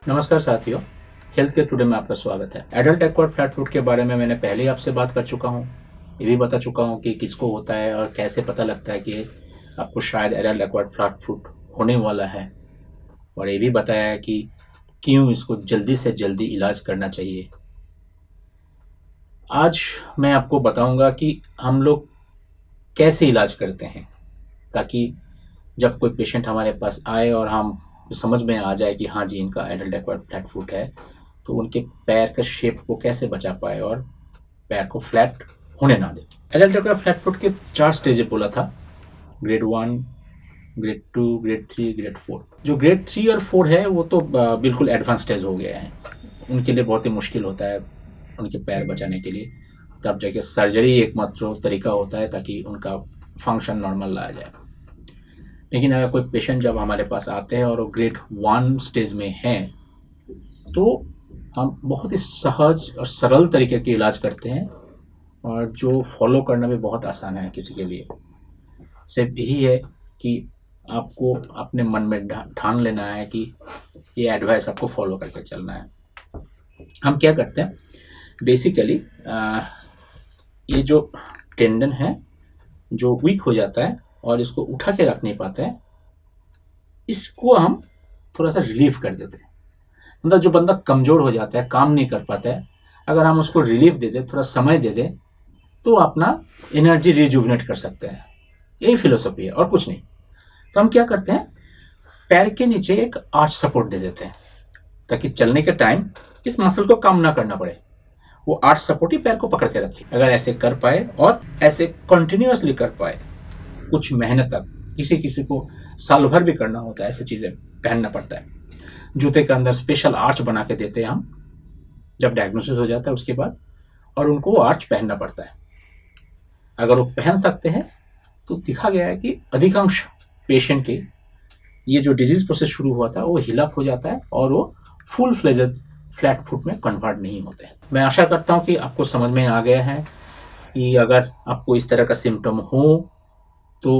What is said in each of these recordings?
नमस्कार साथियों, health care today में आपका स्वागत है। एडल्ट एक्वायर्ड फ्लैट फुट के बारे में मैंने पहले ही आपसे बात कर चुका हूँ। ये भी बता चुका हूँ कि किसको होता है और कैसे पता लगता है कि आपको शायद एडल्ट एक्वायर्ड फ्लैट फुट होने वाला है, और ये भी बताया है कि क्यों इसको जल्दी से जल्दी इलाज करना चाहिए। आज मैं आपको बताऊंगा कि हम लोग कैसे इलाज करते हैं, ताकि जब कोई पेशेंट हमारे पास आए और हम समझ में आ जाए कि हाँ जी, इनका एडल्ट एक्वायर्ड फ्लैट फुट है, तो उनके पैर का शेप को कैसे बचा पाए और पैर को फ्लैट होने ना दे। एडल्ट एक्वायर्ड फ्लैट फुट के 4 स्टेज बोला था: ग्रेड 1, ग्रेड 2, ग्रेड 3, ग्रेड 4। जो ग्रेड 3 और 4 है वो तो बिल्कुल एडवांस स्टेज हो गया है। उनके लिए बहुत ही मुश्किल होता है उनके पैर बचाने के लिए, तब जाके सर्जरी एकमात्र तरीका होता है ताकि उनका फंक्शन नॉर्मल लाया जाए। लेकिन अगर कोई पेशेंट जब हमारे पास आते हैं और वो ग्रेड 1 स्टेज में हैं, तो हम बहुत ही सहज और सरल तरीके के इलाज करते हैं, और जो फॉलो करना भी बहुत आसान है किसी के लिए। सिर्फ यही है कि आपको अपने मन में ठान लेना है कि ये एडवाइस आपको फॉलो करके चलना है। हम क्या करते हैं बेसिकली, ये जो टेंडन है जो वीक हो जाता है और इसको उठा के रख नहीं पाता है, इसको हम थोड़ा सा रिलीफ कर देते हैं। मतलब जो बंदा कमज़ोर हो जाता है, काम नहीं कर पाता है, अगर हम उसको रिलीफ दे दें, थोड़ा समय दे दें, तो अपना एनर्जी रिजुविनेट कर सकते हैं। यही फिलोसफी है और कुछ नहीं। तो हम क्या करते हैं, पैर के नीचे एक आर्च सपोर्ट दे देते हैं ताकि चलने के टाइम इस मसल को काम ना करना पड़े। वो आर्च सपोर्ट ही पैर को पकड़ के रखे। अगर ऐसे कर पाए और ऐसे कंटिन्यूअसली कर पाए कुछ मेहनत तक, किसी किसी को साल भर भी करना होता है, ऐसी चीज़ें पहनना पड़ता है। जूते के अंदर स्पेशल आर्च बना के देते हैं हम जब डायग्नोसिस हो जाता है उसके बाद, और उनको वो आर्च पहनना पड़ता है। अगर वो पहन सकते हैं तो दिखा गया है कि अधिकांश पेशेंट के ये जो डिजीज प्रोसेस शुरू हुआ था वो हिल अप हो जाता है और वो फुल फ्लेजेड फ्लैट फुट में कन्वर्ट नहीं होते हैं। मैं आशा करता हूँ कि आपको समझ में आ गया है कि अगर आपको इस तरह का सिम्टम हो तो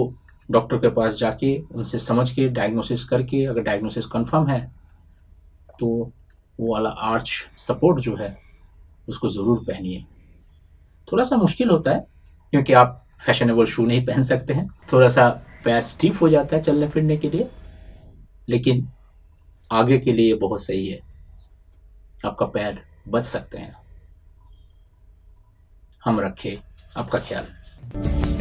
डॉक्टर के पास जाके उनसे समझ के डायग्नोसिस करके, अगर डायग्नोसिस कंफर्म है तो वो वाला आर्च सपोर्ट जो है उसको ज़रूर पहनिए। थोड़ा सा मुश्किल होता है क्योंकि आप फैशनेबल शू नहीं पहन सकते हैं, थोड़ा सा पैर स्टिफ हो जाता है चलने फिरने के लिए, लेकिन आगे के लिए बहुत सही है। आपका पैर बच सकते हैं। हम रखें आपका ख्याल।